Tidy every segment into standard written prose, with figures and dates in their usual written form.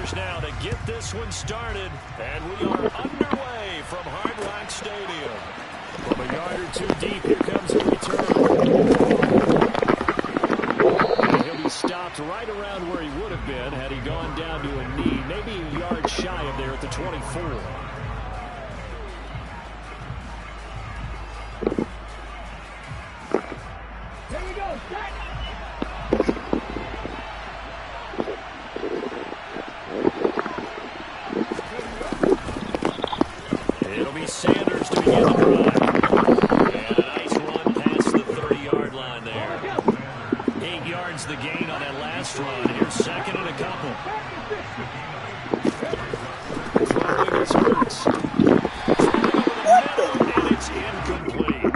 players now to get this one started. And we are underway from Hard Rock Stadium. From a yard or two deep, here comes the return. And he'll be stopped right around where he would have been had he gone down to a knee, maybe a yard shy of there at the 24. It'll be Sanders to begin the drive. And a nice run past the 30-yard line there. 8 yards the gain on that last run. Here's second and a couple. Throwing is Hurts. And it's incomplete.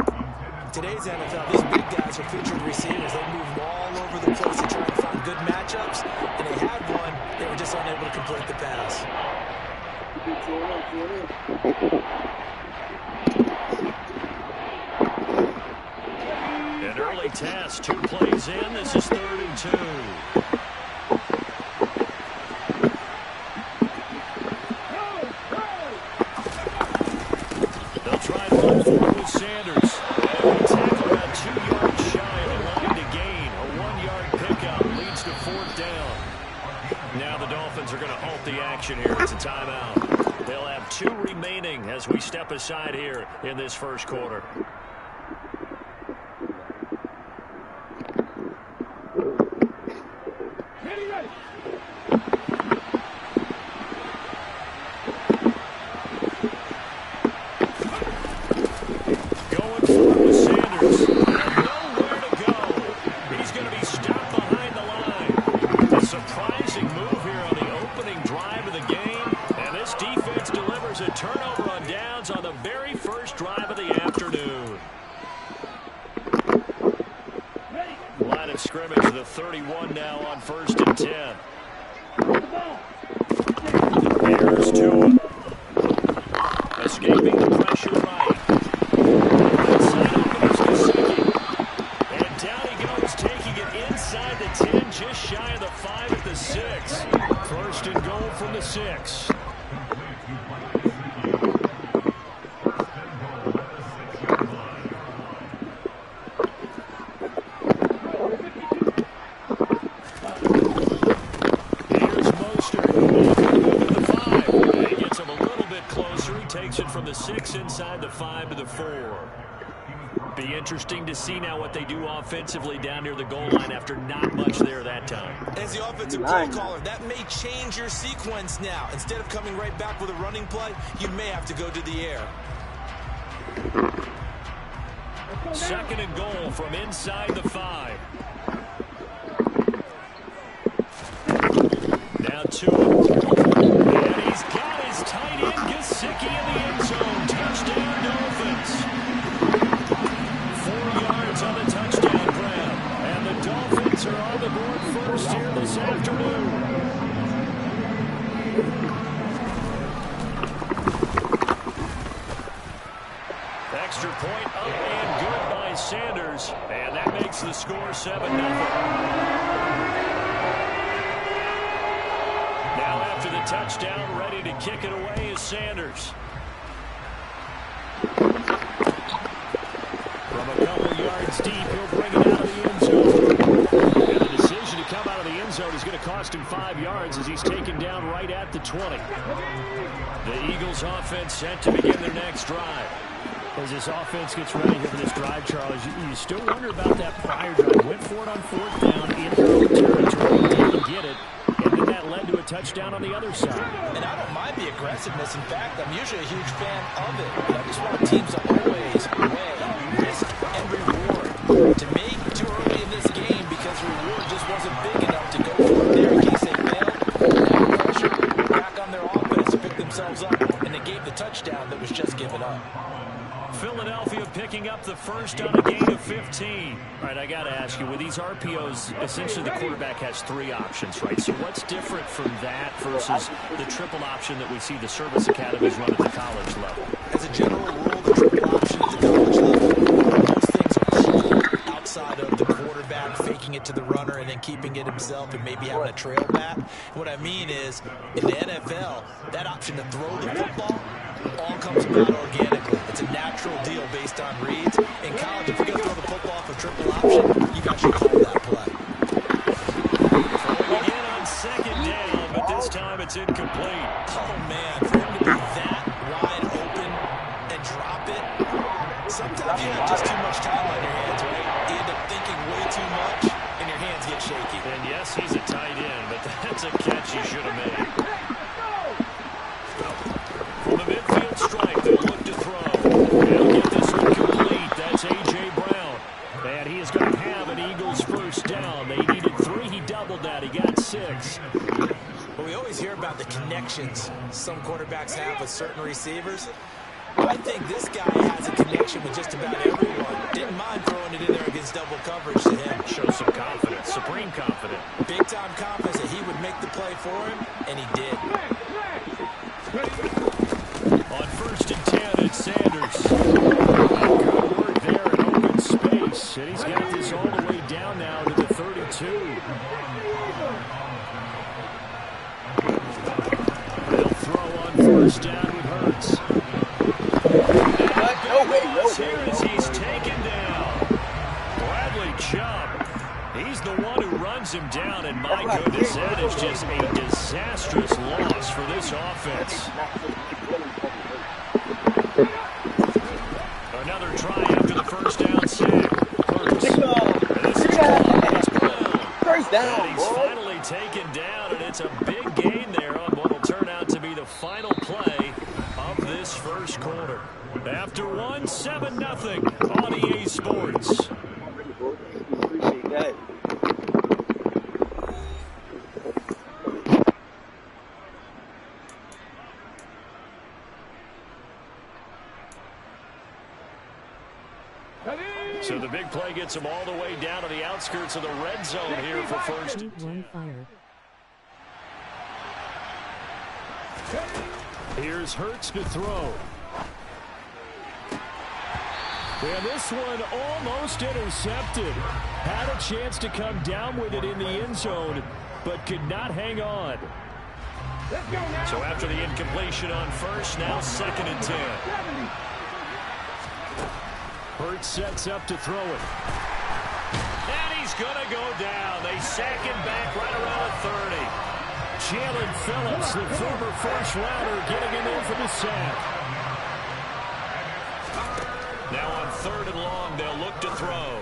Today's NFL, these big guys are featured receivers. They move all over the place to try to find good matchups. And they had one. They were just unable to complete the pass. An early task, 2 plays in. This is 3rd and 2. They'll try to run forward with Sanders. And tackle about 2 yards shy of the line to gain. A 1-yard pickup leads to 4th down. Now the Dolphins are going to halt the action here. It's a timeout. They'll have 2 remaining as we step aside here in this first quarter. Going forward with Sanders. Nowhere to go. He's going to be stopped behind the line. A surprising move here on the opening drive of the game. And this defense delivers a turnover on downs on the very first drive of the afternoon. Line of scrimmage, the 31 now on 1st and 10. Here's Tua. Escaping the pressure right. Inside opens Gesicki. And down he goes, taking it inside the 10, just shy of the 5 at the 6. 1st and goal from the 6. Takes it from the 6 inside the 5 to the 4. Be interesting to see now what they do offensively down near the goal line after not much there that time. As the offensive play caller, that may change your sequence now. Instead of coming right back with a running play, you may have to go to the air. 2nd and goal from inside the 5. Now Tua. And he's got his tight end Gesicki in the end zone. Touchdown Dolphins. 4 yards on the touchdown grab. And the Dolphins are on the board first here this afternoon. Extra point up and good by Sanders. And that makes the score 7-0. Now after the touchdown, ready to kick it away is Sanders. From a couple yards deep, he'll bring it out of the end zone. And the decision to come out of the end zone is going to cost him 5 yards as he's taken down right at the 20. The Eagles offense set to begin their next drive. As this offense gets ready here for this drive, Charles, you still wonder about that prior drive. Went for it on 4th down in their own territory, didn't get it. And then that led to a touchdown on the other side. And I don't mind the aggressiveness. In fact, I'm usually a huge fan of it. But I just want teams to always weigh risk and reward. To me, too early in this game because the reward just wasn't big enough to go for it there in case they failed. Now pressure, back on their offense to pick themselves up, and they gave the touchdown that was just given up. Philadelphia picking up the first on a gain of 15. All right, I got to ask you, with these RPOs, essentially the quarterback has 3 options, right? So what's different from that versus the triple option that we see the service academies run at the college level? As a general rule, the triple option at the college level, most things are called outside of the quarterback faking it to the runner and then keeping it himself and maybe having a trail back. What I mean is, in the NFL, that option to throw the football all comes about organically. It's a natural deal based on reads. In college, if you're going to throw the football for triple option, you guys should call that play. Throwing again on second down, but this time it's incomplete. Oh, man, for him to be that wide open and drop it, sometimes you have just too much time on your hands, right? You end up thinking way too much, and your hands get shaky. And yes, he's a tight end, but that's a catch he should have made. From the midfield stripe, they'll look to throw. They'll get this one complete. That's A.J. Brown. And he is going to have an Eagles first down. They needed 3. He doubled that. He got 6. Well, we always hear about the connections some quarterbacks have with certain receivers. I think this guy has a connection with just about everyone. Didn't mind throwing it in there against double coverage to him. Shows some confidence, supreme confidence. Big-time confidence that he would make the play for him, and he did. On 1st and 10, it's Sanders. Good work there in open space. And he's got this all the way down now to the 32. They'll throw on 1st down with Hurts. Here as he's taken down. Bradley Chubb. He's the one who runs him down, and my goodness, that is just a disastrous loss for this offense. Another try after the first down sack. Hurts. This is Brown. First down. And he's finally taken down, and it's a big gain there on what will turn out to be the final play of this first quarter. After 1-7-0 on EA Sports. Appreciate that. So the big play gets him all the way down to the outskirts of the red zone here for first. Here's Hurts to throw. And this one almost intercepted. Had a chance to come down with it in the end zone, but could not hang on. So after the incompletion on 1st, now 2nd and 10. Hurts sets up to throw it. And he's going to go down. They sack him back right around the 30. Jalen Phillips, the former first-rounder, getting him in for the sack. Now on 3rd and long, they'll look to throw.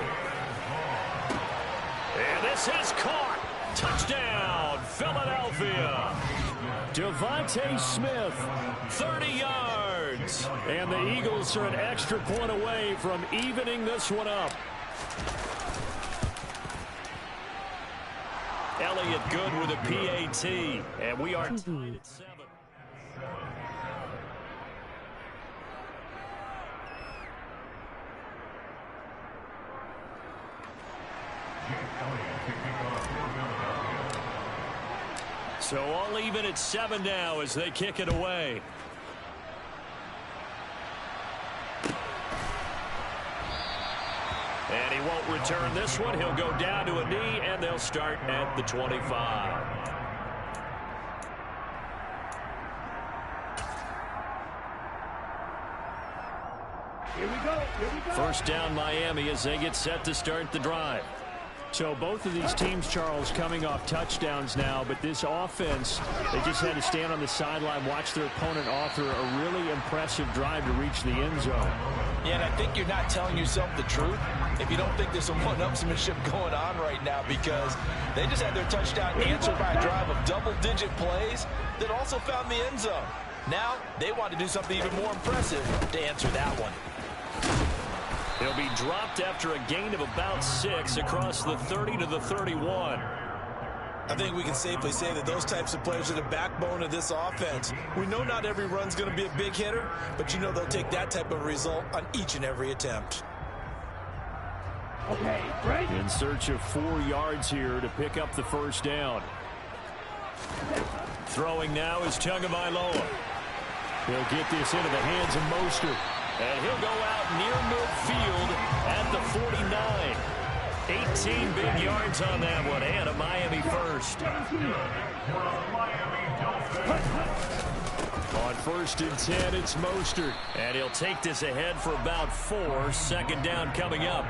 And this is caught. Touchdown, Philadelphia. Devontae Smith, 30 yards. And the Eagles are an extra point away from evening this one up. Elliott good with a PAT. And we are tied at 7. So all even at 7 now as they kick it away. And he won't return this one. He'll go down to a knee, and they'll start at the 25. Here we go. First down Miami as they get set to start the drive. So both of these teams, Charles, coming off touchdowns now, but this offense, they just had to stand on the sideline, watch their opponent author a really impressive drive to reach the end zone. Yeah, and I think you're not telling yourself the truth if you don't think there's some one-upsmanship going on right now, because they just had their touchdown answered by a drive of double-digit plays that also found the end zone. Now they want to do something even more impressive to answer that one. He'll be dropped after a gain of about 6 across the 30 to the 31. I think we can safely say that those types of players are the backbone of this offense. We know not every run's going to be a big hitter, but you know they'll take that type of result on each and every attempt. Okay, right. In search of 4 yards here to pick up the first down. Throwing now is Tagovailoa. He'll get this into the hands of Mostert. And he'll go out near midfield at the 49. 18 big yards on that one, and a Miami first. On 1st and 10, it's Mostert. And he'll take this ahead for about 4. Second down coming up.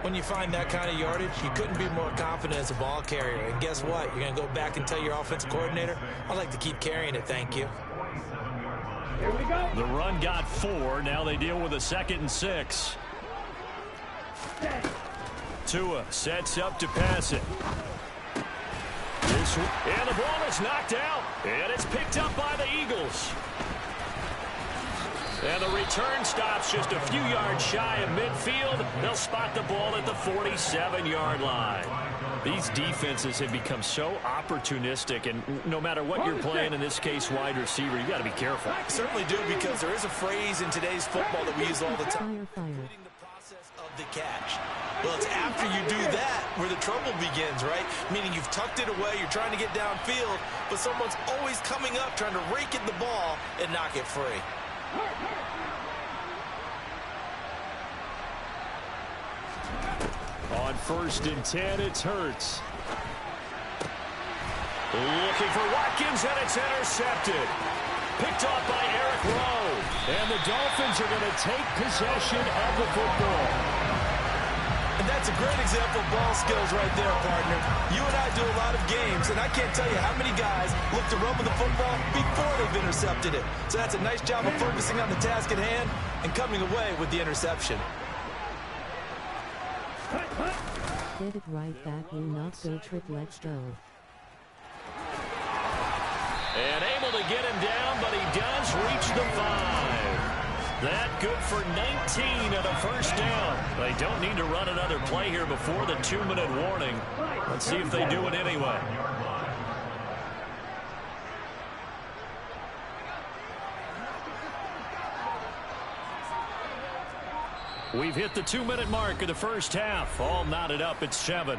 When you find that kind of yardage, you couldn't be more confident as a ball carrier. And guess what? You're going to go back and tell your offensive coordinator, I'd like to keep carrying it, thank you. Here we go. The run got 4. Now they deal with a 2nd and 6. Tua sets up to pass it. And the ball is knocked out. And it's picked up by the Eagles. And the return stops just a few yards shy of midfield. They'll spot the ball at the 47-yard line. These defenses have become so opportunistic, and no matter what you're playing, in this case wide receiver, you got to be careful. I certainly do, because there is a phrase in today's football that we use all the time. Fire. The process of the catch. Well, it's after you do that where the trouble begins, right? Meaning you've tucked it away, you're trying to get downfield, but someone's always coming up trying to rake in the ball and knock it free. On 1st and 10, it's Hurts. Looking for Watkins, and it's intercepted. Picked off by Eric Rowe. And the Dolphins are going to take possession of the football. And that's a great example of ball skills right there, partner. You and I do a lot of games, and I can't tell you how many guys look to run with the football before they've intercepted it. So that's a nice job of focusing on the task at hand and coming away with the interception. Get it right back, you not go trick, let's go. And able to get him down, but he does reach the 5. That good for 19 and a first down. They don't need to run another play here before the 2-minute warning. Let's see if they do it anyway. We've hit the 2-minute mark of the first half. All knotted up at 7.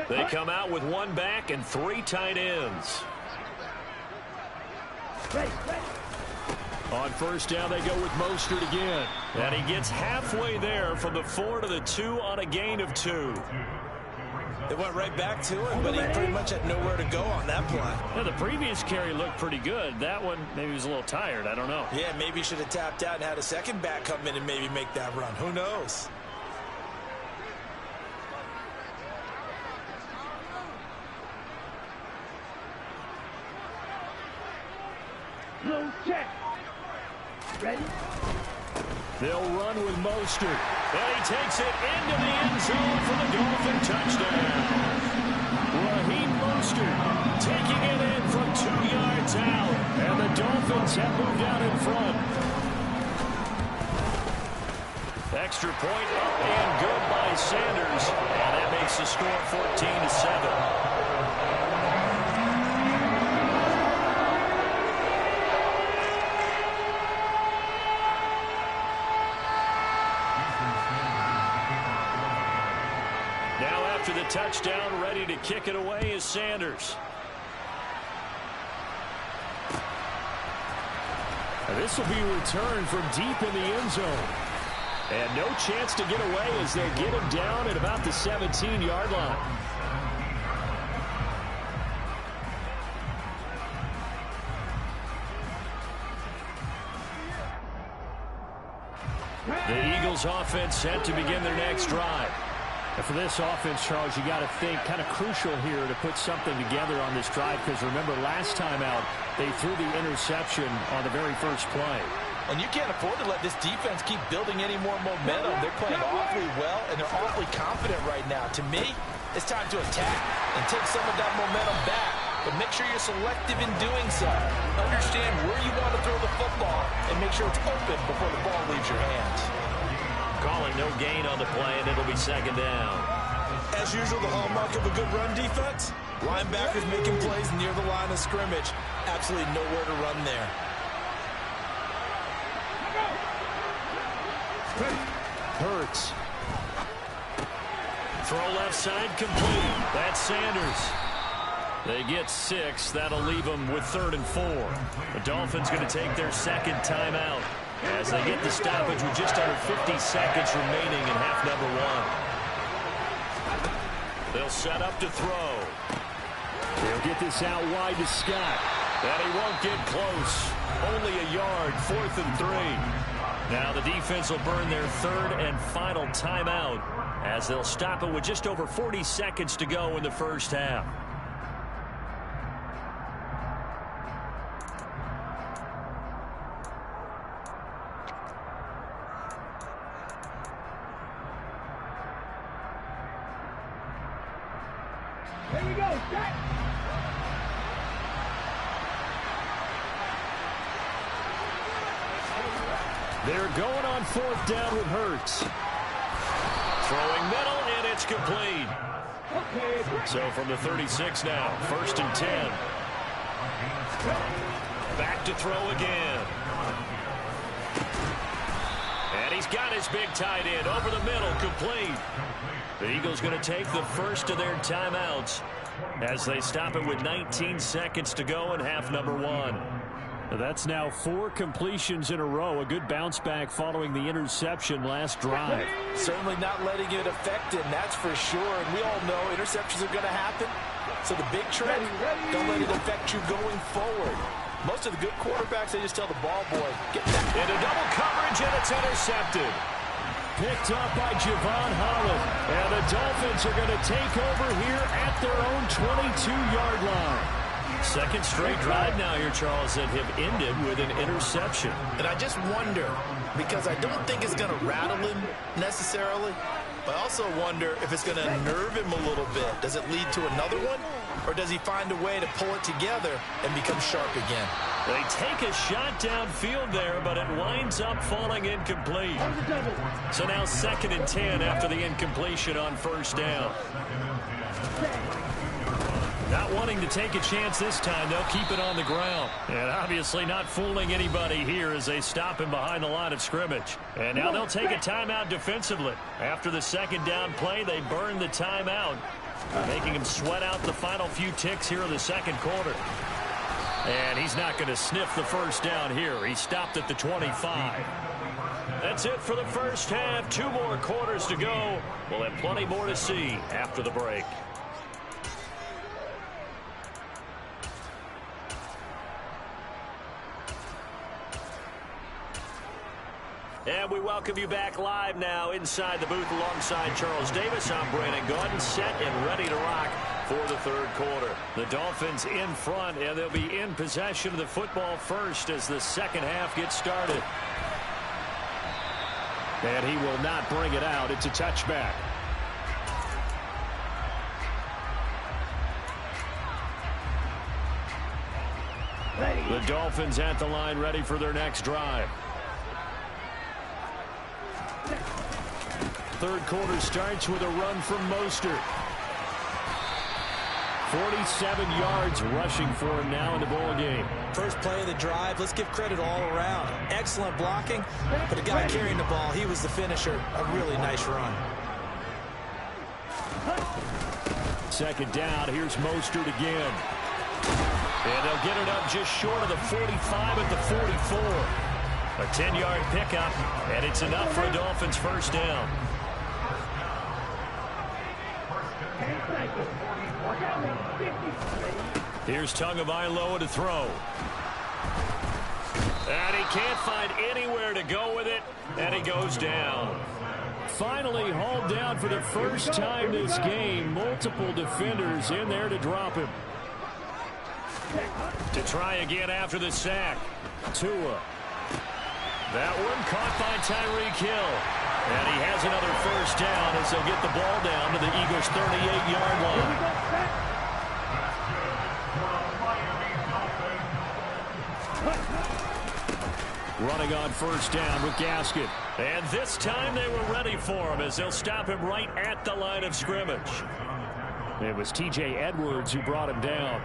They come out with 1 back and 3 tight ends. On first down, they go with Mostert again. And he gets halfway there from the 4 to the 2 on a gain of 2. They went right back to him, but he pretty much had nowhere to go on that play. Now, the previous carry looked pretty good. That one, maybe he was a little tired. I don't know. Yeah, maybe he should have tapped out and had a second back come in and maybe make that run. Who knows? Low check. Ready? They'll run with Mostert. And he takes it into the end zone for the Dolphin touchdown. Raheem Mostert taking it in from 2 yards out. And the Dolphins have moved out in front. Extra point up and good by Sanders. And that makes the score 14-7. After the touchdown, ready to kick it away is Sanders. And this will be returned from deep in the end zone. And no chance to get away as they get him down at about the 17-yard line. The Eagles offense set to begin their next drive. And for this offense, Charles, you got to think kind of crucial here to put something together on this drive, because remember last time out they threw the interception on the very first play. And you can't afford to let this defense keep building any more momentum. They're playing awfully well, and they're awfully confident right now. To me, it's time to attack and take some of that momentum back. But make sure you're selective in doing so. Understand where you want to throw the football and make sure it's open before the ball leaves your hands. Calling no gain on the play, and it'll be second down. As usual, the hallmark of a good run defense, linebackers making plays near the line of scrimmage. Absolutely nowhere to run there. Hurts. Throw left side complete. That's Sanders. They get 6. That'll leave them with 3rd and 4. The Dolphins going to take their second timeout as they get the stoppage with just under 50 seconds remaining in half number 1. They'll set up to throw. They'll get this out wide to Scott. And he won't get close. Only a yard, 4th and 3. Now the defense will burn their 3rd and final timeout as they'll stop it with just over 40 seconds to go in the first half. Here we go, Jack. They're going on 4th down with Hurts. Throwing middle, and it's complete. So from the 36 now, 1st and 10. Back to throw again. And he's got his big tight end over the middle, complete. The Eagles going to take the first of their timeouts as they stop it with 19 seconds to go in half number 1. That's now 4 completions in a row. A good bounce back following the interception last drive. Certainly not letting it affect him, that's for sure. And we all know interceptions are going to happen. So the big trick, don't let it affect you going forward. Most of the good quarterbacks, they just tell the ball boy, get that. Into double coverage, and it's intercepted. Picked up by Javon Holland. And the Dolphins are going to take over here at their own 22-yard line. Second straight drive now here, Charles, that have ended with an interception. And I just wonder, because I don't think it's going to rattle him necessarily, but I also wonder if it's going to nerve him a little bit. Does it lead to another one? Or does he find a way to pull it together and become sharp again? They take a shot downfield there, but it winds up falling incomplete. So now 2nd and 10 after the incompletion on 1st down. Not wanting to take a chance this time, they'll keep it on the ground. And obviously not fooling anybody here as they stop him behind the line of scrimmage. And now they'll take a timeout defensively. After the 2nd down play, they burn the timeout, making him sweat out the final few ticks here in the 2nd quarter. And he's not going to sniff the 1st down here. He stopped at the 25. That's it for the first half. 2 more quarters to go. We'll have plenty more to see after the break. And we welcome you back live now inside the booth alongside Charles Davis. I'm Brandon Gordon, set and ready to rock for the 3rd quarter. The Dolphins in front, and they'll be in possession of the football first as the 2nd half gets started. And he will not bring it out. It's a touchback. The Dolphins at the line, ready for their next drive. 3rd quarter starts with a run from Mostert. 47 yards rushing for him now in the ball game. First play of the drive, let's give credit all around. Excellent blocking, but the guy carrying the ball, he was the finisher. A really nice run. 2nd down, here's Mostert again. And they'll get it up just short of the 45 at the 44. A 10-yard pickup, and it's enough for a Dolphins 1st down. Here's Tagovailoa to throw. And he can't find anywhere to go with it, and he goes down. Finally hauled down for the first time this game. Multiple defenders in there to drop him. To try again after the sack. Tua. That one caught by Tyreek Hill. And he has another 1st down as they'll get the ball down to the Eagles' 38-yard line. Running on 1st down with Gaskin. And this time they were ready for him as they'll stop him right at the line of scrimmage. It was T.J. Edwards who brought him down.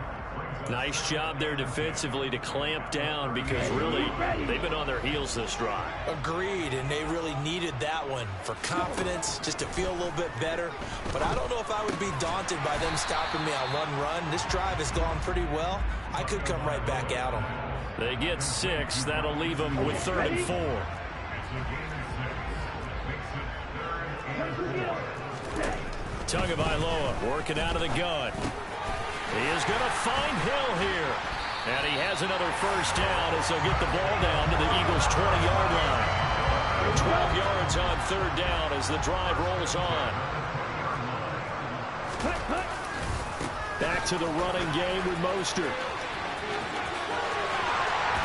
Nice job there defensively to clamp down because really they've been on their heels this drive. Agreed, and they really needed that one for confidence, just to feel a little bit better. But I don't know if I would be daunted by them stopping me on one run. This drive has gone pretty well. I could come right back at them. They get 6. That'll leave them with 3rd and 4. Tagovailoa working out of the gun. He is going to find Hill here. And he has another first down as they'll get the ball down to the Eagles' 20-yard line. 12 yards on 3rd down as the drive rolls on. Back to the running game with Mostert.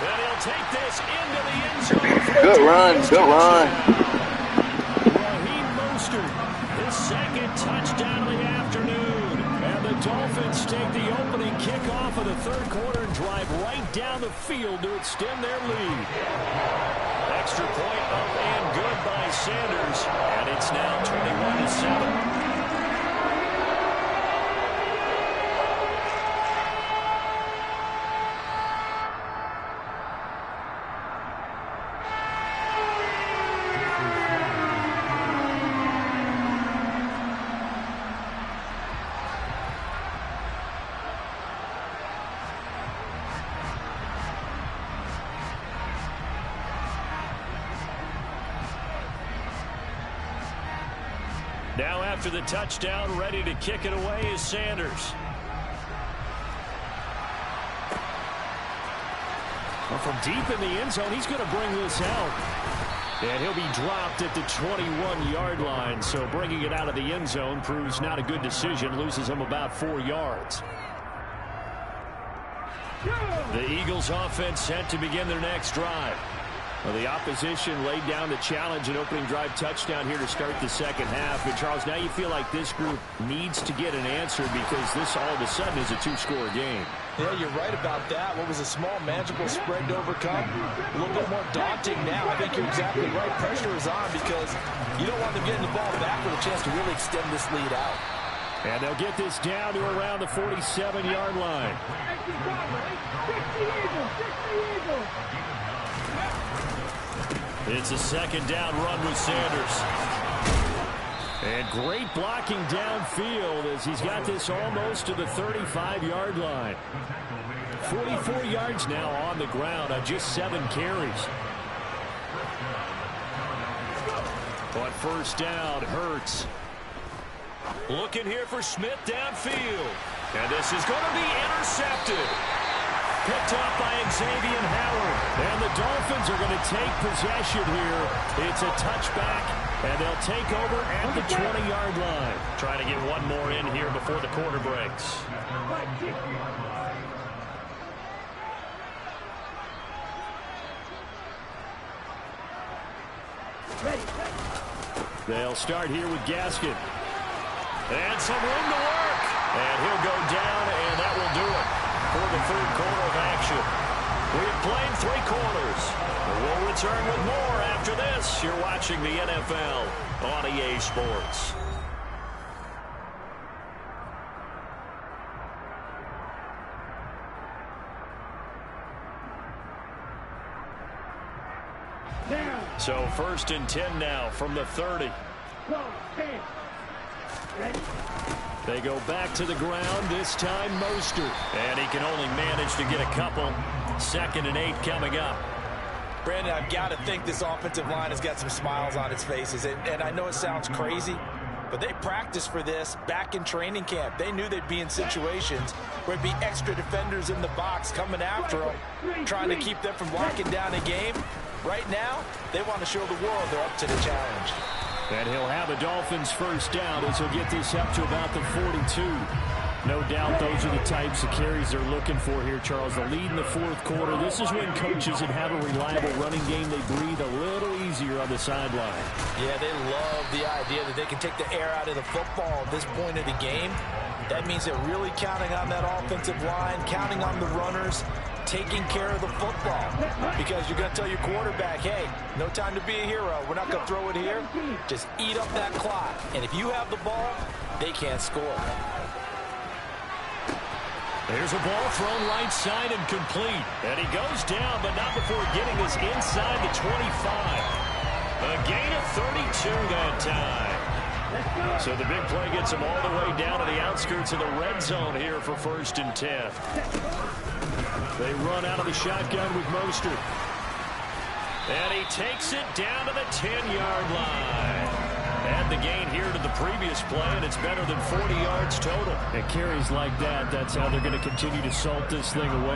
And he'll take this into the end zone. Good run, good run. Raheem Mostert, his 2nd touchdown of the afternoon. And the Dolphins take the opening kickoff of the 3rd quarter and drive right down the field to extend their lead. Extra point up and good by Sanders. And it's now 21-7. Now after the touchdown, ready to kick it away is Sanders. Well, from deep in the end zone, he's going to bring this out. And he'll be dropped at the 21-yard line. So bringing it out of the end zone proves not a good decision. Loses him about 4 yards. The Eagles offense set to begin their next drive. Well, the opposition laid down the challenge and opening drive touchdown here to start the 2nd half. But, Charles, now you feel like this group needs to get an answer because this all of a sudden is a 2-score game. Yeah, you're right about that. What was a small, manageable spread to overcome? A little bit more daunting now. I think you're exactly right. Pressure is on because you don't want them getting the ball back with a chance to really extend this lead out. And they'll get this down to around the 47-yard line. It's a 2nd down run with Sanders. And great blocking downfield as he's got this almost to the 35-yard line. 44 yards now on the ground on just 7 carries. On 1st down, Hurts. Looking here for Smith downfield. And this is going to be intercepted. Picked up by Xavier Howard. And the Dolphins are going to take possession here. It's a touchback, and they'll take over at the 20-yard line. Trying to get one more in here before the quarter breaks. They'll start here with Gaskin. And some room to work. And he'll go down, and that will do it for the 3rd quarter of action. We've played 3 quarters. We'll return with more after this. You're watching the NFL on EA Sports. So 1st and 10 now from the 30. They go back to the ground, this time Mostert. And he can only manage to get a couple. 2nd and 8 coming up. Brandon, I've got to think this offensive line has got some smiles on its faces. And I know it sounds crazy, but they practiced for this back in training camp. They knew they'd be in situations where it'd be extra defenders in the box coming after them, trying to keep them from locking down a game. Right now, they want to show the world they're up to the challenge. And he'll have a Dolphins first down as he'll get this up to about the 42. No doubt those are the types of carries they're looking for here, Charles. The lead in the 4th quarter. This is when coaches that have a reliable running game, they breathe a little easier on the sideline. Yeah, they love the idea that they can take the air out of the football at this point of the game. That means they're really counting on that offensive line, counting on the runners, taking care of the football. Because you're going to tell your quarterback, hey, no time to be a hero. We're not going to throw it here. Just eat up that clock. And if you have the ball, they can't score. There's a ball thrown right side and complete. And he goes down, but not before getting us inside the 25. A gain of 32 that time. So the big play gets him all the way down to the outskirts of the red zone here for 1st and 10. They run out of the shotgun with Mostert. And he takes it down to the 10-yard line. Add the gain here to the previous play, and it's better than 40 yards total. And carries like that, that's how they're going to continue to salt this thing away.